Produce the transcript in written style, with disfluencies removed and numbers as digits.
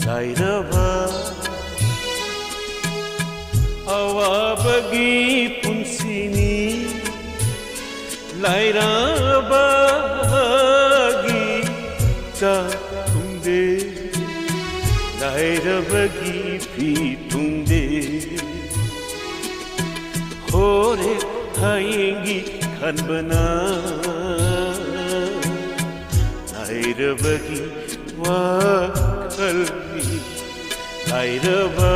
लाइरबा अवाबगी पुंसिनी लाइरबागी का तुंदे लाइरबगी भी तुंदे होरे खाएंगी खनबना लाइरबगी वाखलनी लाइरबा